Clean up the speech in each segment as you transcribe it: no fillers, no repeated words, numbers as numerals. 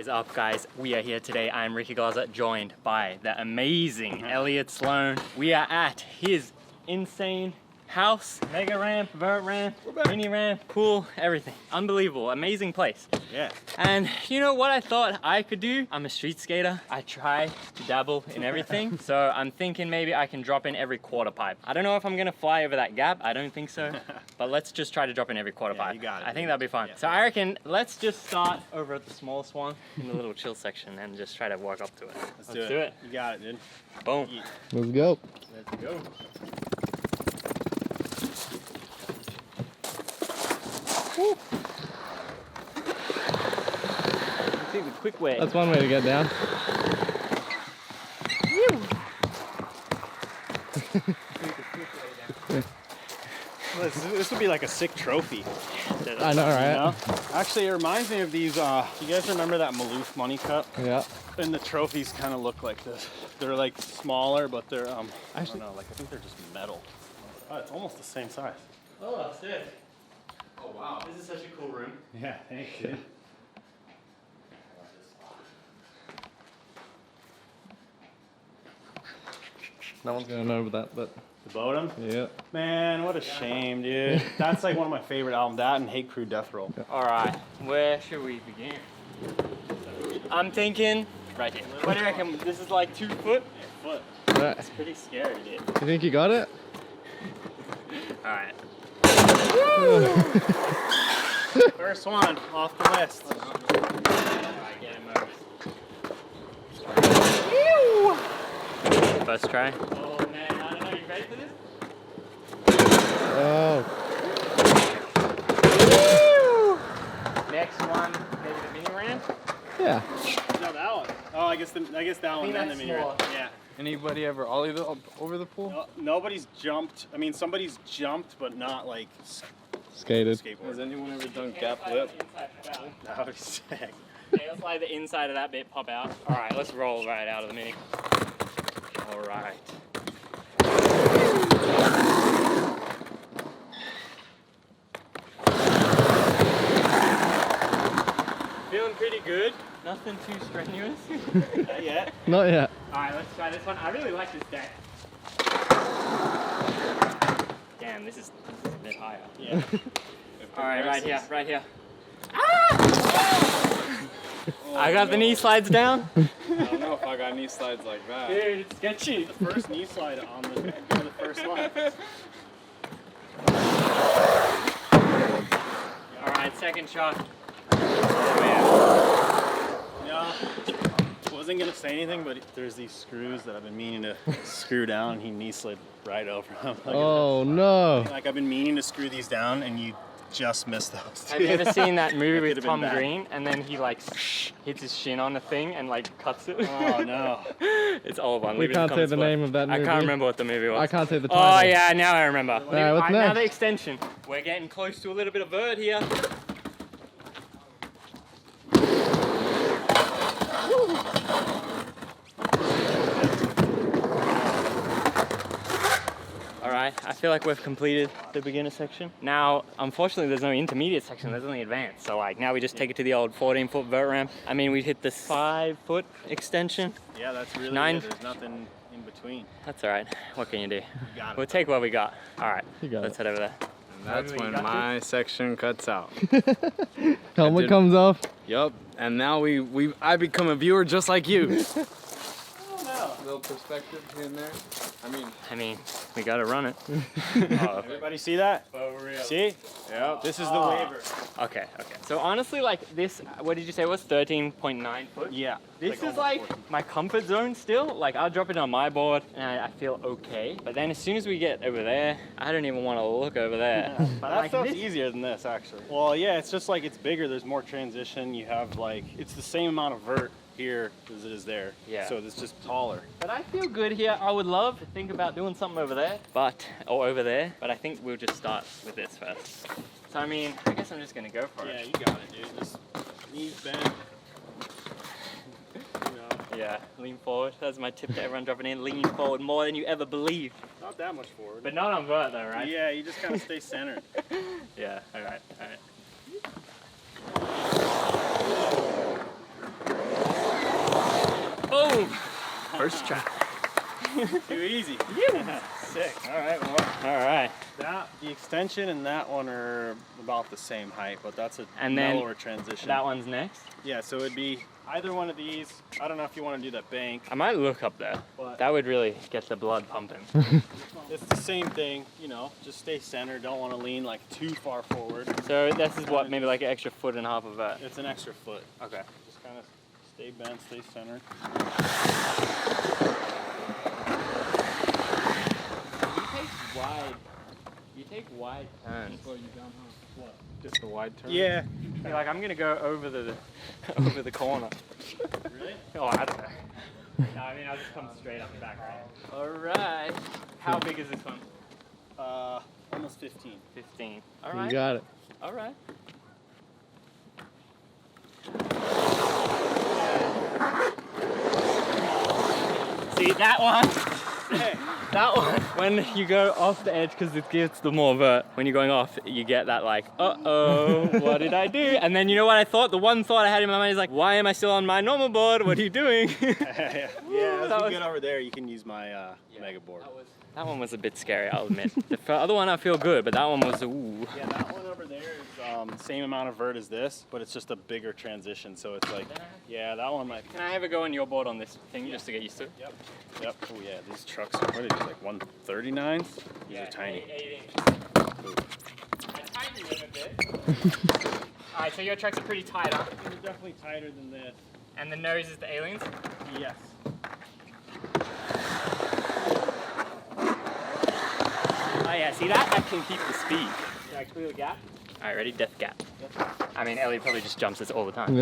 is up, guys? We are here today. I'm Ricky Gaza, joined by the amazing Elliot Sloan. We are at his insane house, mega ramp, vert ramp, mini ramp, pool, everything. Unbelievable, amazing place. Yeah. And you know what I thought I could do? I'm a street skater. I try to dabble in everything. So I'm thinking maybe I can drop in every quarter pipe. I don't know if I'm gonna fly over that gap. I don't think so. But let's just try to drop in every quarter pipe. You got it, I think that'll be fun. Yeah. So I reckon let's just start over at the smallest one in the little chill section and just try to work up to it. Let's do it. You got it, dude. Boom. Let's go. Let's go. Woo. Take the quick way. That's one way to get down. This would be like a sick trophy. I know, right? You know? Actually, it reminds me of these, you guys remember that Maloof money cup? Yeah. And the trophies kind of look like this. They're like smaller, but they're, I Actually, don't know, like I think they're just metal. Oh, it's almost the same size. Oh, that's it. Oh, wow. This is such a cool room. Yeah, thanks, dude. no one's gonna know that, but The Bodum? yeah. Man, what a shame, dude. That's like one of my favorite albums. That and Hate Crew Death Roll. All right, where should we begin? I'm thinking right here. What do you reckon? This is like 2 foot? Foot. Right. It's pretty scary, dude. You think you got it? All right. First one off the list. All right, get him over. First try. Oh man, I don't know. You ready for this? Oh. Next one, maybe the mini ramp. Yeah. No, that one. Oh, I guess that one and the mini ramp. Yeah. Anybody ever ollie over the pool? No, nobody's jumped. I mean, somebody's jumped, but not like Skated. skateboard. Has anyone ever done gap lip? That would be sick. Okay, let's let the inside of that bit pop out. All right, let's roll right out of the mini. All right. Feeling pretty good. Nothing too strenuous. Not yet. Not yet. All right, let's try this one. I really like this deck. Damn, this is a bit higher. Yeah. All right, right here, right here. I got the knee slides down. I don't know if I got knee slides like that. Dude, it's sketchy. The first knee slide on the first line. All right, second shot. Yeah. Wasn't gonna say anything, but there's these screws that I've been meaning to screw down, and he knee slid right over them. Like, Oh no. like I've been meaning to screw these down, and you just missed those. Have you ever seen that movie with could've been Tom bad. Green and then he like hits his shin on the thing and like cuts it? Oh no. It's all one. We can't say the name of that movie. I can't remember what the movie was. I can't say the title. Oh yeah, now I remember. what's Alright, now next? the extension. We're getting close to a little bit of vert here. Alright, I feel like we've completed the beginner section. Now, unfortunately, there's no intermediate section, there's only advanced. So like, now we just take it to the old 14-foot vert ramp. I mean, we hit the 5-foot extension. Yeah, that's really 9. it. There's nothing in between. That's alright. What can you do? You got it. We'll take what we got. Alright, You got let's it. head over there. And that's when my section cuts out. Helmet comes off. Yup. And now I become a viewer just like you. Little perspective here and there. I mean, we gotta run it. Everybody see that? See? Yep. This is the waiver. Okay. So honestly, like this, what did you say it was? 13.9 foot? Yeah. This is like my comfort zone still. Like I'll drop it on my board and I feel okay. But then as soon as we get over there, I don't even want to look over there. But like that stuff's this- easier than this, actually. Well, yeah, it's just like it's bigger. There's more transition. You have like, it's the same amount of vert here as it is there. Yeah. So it's just taller. But I feel good here. I would love to think about doing something over there, or over there. But I think we'll just start with this first. So I mean, I guess I'm just gonna go for Yeah, it. you got it, dude. Just knees bent. Yeah, lean forward. That's my tip to everyone dropping in. Lean forward more than you ever believed. Not that much forward. But not on vert though, right? Yeah, you just kind of stay centered. Yeah, alright. Boom. First try. Too easy. Sick. All right. Well, All right. the extension and that one are about the same height, but that's a And then mellower transition. That one's next. Yeah. So it'd be either one of these. I don't know if you want to do that bank. I might look up there. But That would really get the blood pumping. it's the same thing. You know, just stay centered. Don't want to lean like too far forward. So this is what, maybe like an extra 1.5 feet of that. It's an extra foot. Okay. Just kind of stay bent, stay centered. You take wide turns. Just a wide turn. Yeah. You're like, I'm gonna go over the over the corner. Really? Oh, I don't know. No, I mean I'll just come straight up the back, right? All right. How big is this one? Almost 15. 15. All You right. got it. All right. See that one? Hey. That one. When you go off the edge, because it gets the more vert, when you're going off, you get that like, uh-oh, what did I do? And then you know what I thought? The one thought I had in my mind is like, why am I still on my normal board? What are you doing? Yeah. As that we was- get over there, you can use my mega board. That one was a bit scary, I'll admit. The other one I feel good, but that one was, ooh. Yeah, that one over there is same amount of vert as this, but it's just a bigger transition. So it's like, yeah, that one might. Can I have a go on your board on this thing just to get used to it? Yep. Oh yeah, these trucks are, what are these, like 139s? These are tiny. 8 inch. I tightened them a bit. Alright, so your trucks are pretty tight, huh? They're definitely tighter than this. And the nose is the aliens? Yes. Oh yeah, see that can keep the speed. Can I clear the gap? Alright, ready? Death gap. I mean, Ellie probably just jumps this all the time.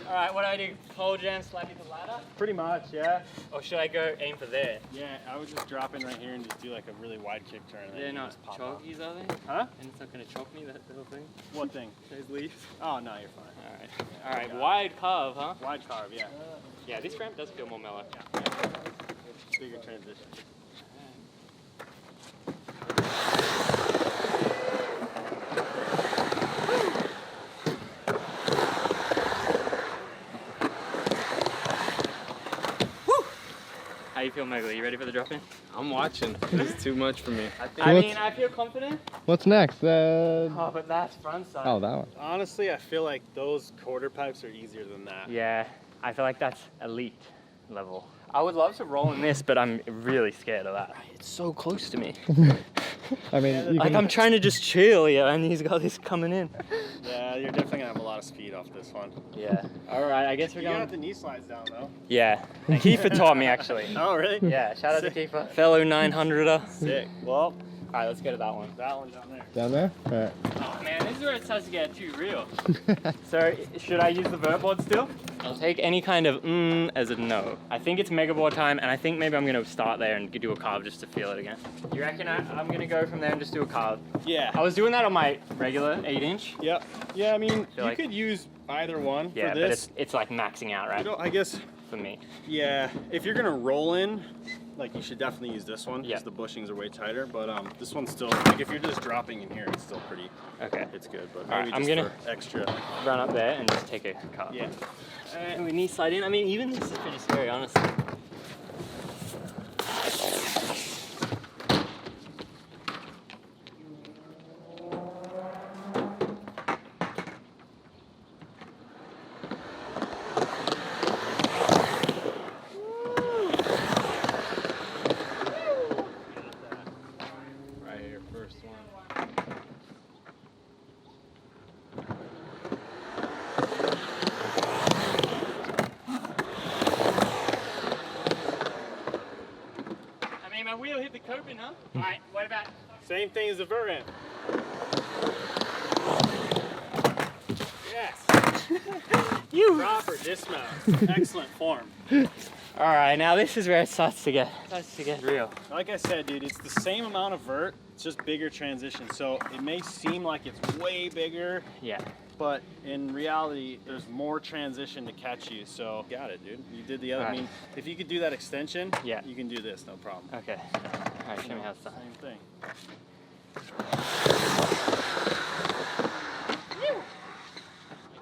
Alright, what do I do? Pole jam, slide into the ladder? Pretty much, yeah. Or should I go aim for there? Yeah, I would just drop in right here and just do like a really wide kick turn. And then They're you not just pop off. chalkies, are they? Huh? And it's not going to choke me, that little thing? What thing? Those leaves? Oh, no, you're fine. Alright, wide carve, huh? Wide carve, yeah. Yeah, this ramp does feel more mellow. Bigger transition. How you feel, Megla? You ready for the drop in? I'm watching. It's too much for me. I What's- mean, I feel confident. What's next? Oh, but that's front side. Oh, that one. Honestly, I feel like those quarter pipes are easier than that. Yeah, I feel like that's elite level. I would love to roll in this, but I'm really scared of that. It's so close to me. I mean, you Like can, I'm trying to just chill, yeah, and he's got this coming in. Yeah, you're definitely gonna have a lot of speed off this one. Yeah. All right, I guess we're You going. got the knee slides down though. Yeah. Kiefer taught me actually. Oh, really? Yeah. Shout out to Kiefer. Fellow 900er. Sick. Well, All right, let's go to that one. that one down there. down there? Alright. Oh man, this is where it starts to get too real. So should I use the vert board still? I'll take any kind of as a no. I think it's mega board time, and I think maybe I'm gonna start there and do a carve just to feel it again. You reckon I'm gonna go from there and just do a carve? Yeah. I was doing that on my regular 8-inch. Yep. Yeah, I mean, you like- could use either one Yeah, for but this. it's like maxing out, right? You know, I guess, For me. yeah, if you're gonna roll in, like you should definitely use this one Yeah. because the bushings are way tighter. But this one's still, like if you're just dropping in here, it's still pretty, Okay. it's good. But All right, maybe I'm just gonna- for extra. Run up there and just take a carve. Yeah. And we knee slide in. I mean, even this is pretty scary, honestly. Right here, first one. I mean, my wheel hit the coping, huh? All right, what about... Same thing as the vert ramp. Yes. Proper dismount. Excellent form. All right, now this is where it starts to get real. Like I said, dude, it's the same amount of vert. It's just bigger transition. So it may seem like it's way bigger, Yeah. but in reality, there's more transition to catch you. So got it, dude. You did the other. I Alright. mean, if you could do that extension, Yeah. you can do this, no problem. Okay. All right, show me how it's done. Same thing.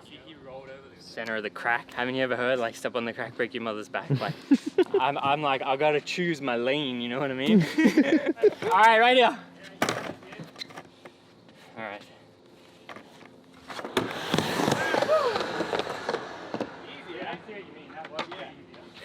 He rolled over the center of the crack. Haven't you ever heard like step on the crack, break your mother's back? Like I'm like I gotta choose my lane. You know what I mean? All right, right here. All right.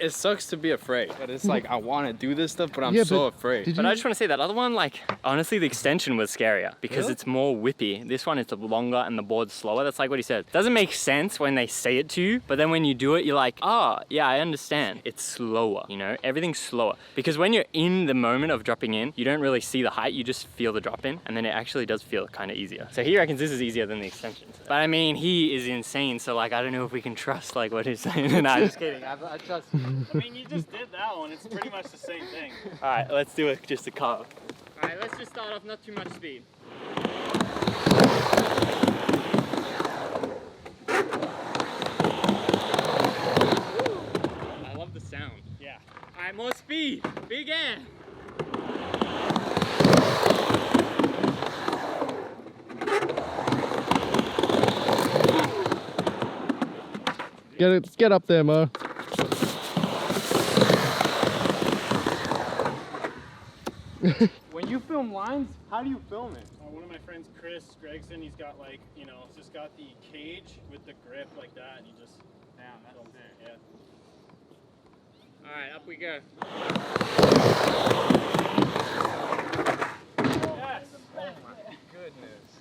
It sucks to be afraid, but it's like I want to do this stuff, but I'm Yeah, so but afraid. But I just want to say that other one, like, honestly, the extension was scarier because Really? it's more whippy. This one, it's longer and the board's slower. That's like what he said. Doesn't make sense when they say it to you, but then when you do it, you're like, oh, yeah, I understand. It's slower, you know? Everything's slower. Because when you're in the moment of dropping in, you don't really see the height, you just feel the drop in, and then it actually does feel kind of easier. So he reckons this is easier than the extension. But I mean, he is insane, so like, I don't know if we can trust like what he's saying. Nah, just kidding. I trust him. I mean, you just did that one. It's pretty much the same thing. All right, let's do it just a carve. All right, let's just start off, not too much speed. I love the sound. Yeah. All right, more speed, big air. Get up there, Mo. When you film lines, how do you film it? One of my friends, Chris Gregson, he's got like, you know, it's just got the cage with the grip like that, and he just. Damn, that's films sick. it. Yeah. All right, up we go. Yes. Goodness.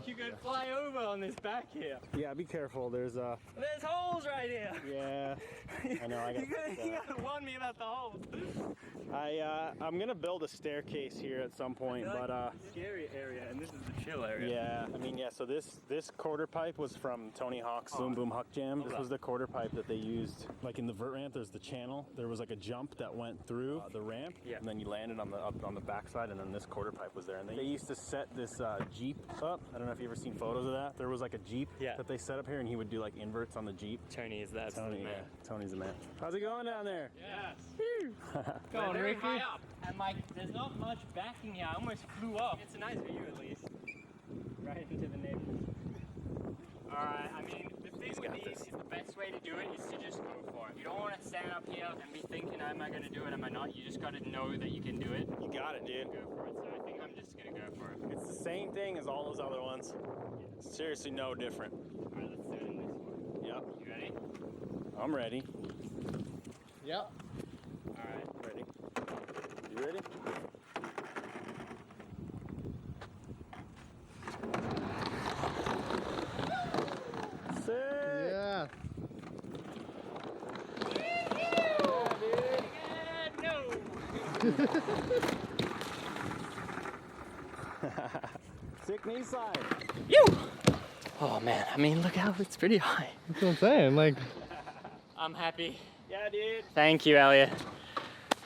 You could fly over on this back here. Yeah, be careful. There's holes right here. Yeah. I know. I got. You gotta warn me about the holes. I'm gonna build a staircase here at some point, but Scary area, and this is the chill area. yeah. I mean, yeah. So this quarter pipe was from Tony Hawk's Boom Boom Huck Jam. This was the quarter pipe that they used, like in the vert ramp. There's the channel. There was like a jump that went through the ramp, Yeah. and then you landed on the backside, and then this quarter pipe was there. And they used to set this Jeep up. I don't know if you ever seen photos of that. There was like a Jeep that they set up here, and he would do like inverts on the Jeep. Tony is that Tony, man. yeah. Tony's the man. How's it going down there? Yes. Go on, Very Ricky. high up, and like there's not much backing here. I almost flew off. It's a nice view at least. Right into the neighborhood. All right. I mean, the thing with these is the best way to do it is to just go for it. You don't want to stand up here and be thinking, am I going to do it? Am I not? You just got to know that you can do it. You got it, dude. Go for it. So I think I'm just gonna go for it. It's the same thing as all those other ones. Seriously, no different. All right, let's do it in this one. Yep. You ready? I'm ready. Yep. All right. Ready. You ready? Sick. Yeah. Sick knee side. Oh man, I mean, look how it's pretty high. That's what I'm saying. Like, I'm happy. Yeah, dude. Thank you, Elliot.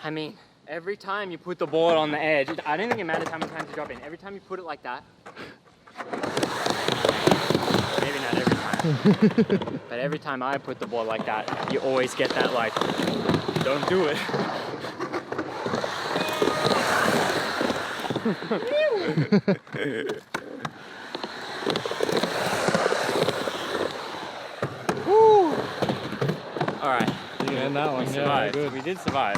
I mean, every time you put the board on the edge, I don't think it matters how many times you drop in. Every time you put it like that, maybe not every time, but every time I put the board like that, you always get that like, don't do it. Woo. All right. you can end that one. We Yeah, survived. good. We did survive.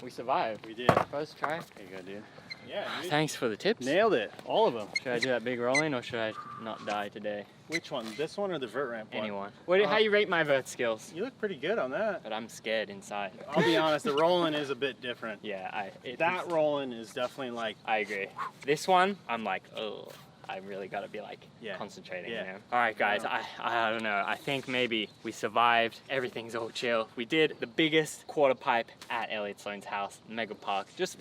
We survived. We did. First try. There you go, dude. Yeah, dude. Thanks for the tips. Nailed it. All of them. Should I do that big rolling or should I not die today? Which one? This one or the vert ramp one? Anyone. How you rate my vert skills? You look pretty good on that. But I'm scared inside. I'll be honest, the rolling is a bit different. Yeah, That rolling is definitely like, I agree. This one, I'm like, oh, I really got to be like concentrating. Yeah. You know? All right, guys. I don't know. I think maybe we survived. Everything's all chill. We did the biggest quarter pipe at Elliot Sloan's house, Mega Park. Just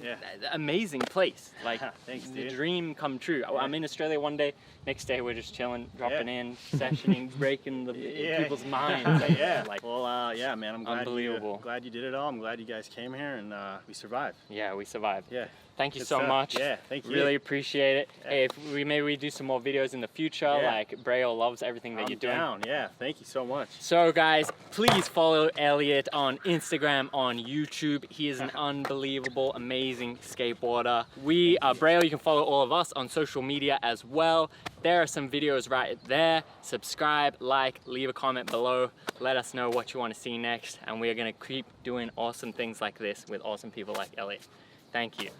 amazing place. Like Thanks, the dude. dream come true. I'm in Australia one day. Next day we're just chilling, dropping in, sessioning, breaking the people's minds. Yeah. Like, well, yeah, man. I'm glad unbelievable. glad you did it all. I'm glad you guys came here and we survived. yeah, we survived. Yeah. Thank you Good so stuff. much. Yeah, thank you. Really appreciate it. Yeah. Hey, if maybe we do some more videos in the future. Yeah. Like Braille loves everything that I'm you're doing. down. Yeah, thank you so much. So guys, please follow Elliot on Instagram, on YouTube. He is an unbelievable, amazing skateboarder. We are Braille. You can follow all of us on social media as well. There are some videos right there. Subscribe, like, leave a comment below. Let us know what you want to see next. And we are going to keep doing awesome things like this with awesome people like Elliot. Thank you.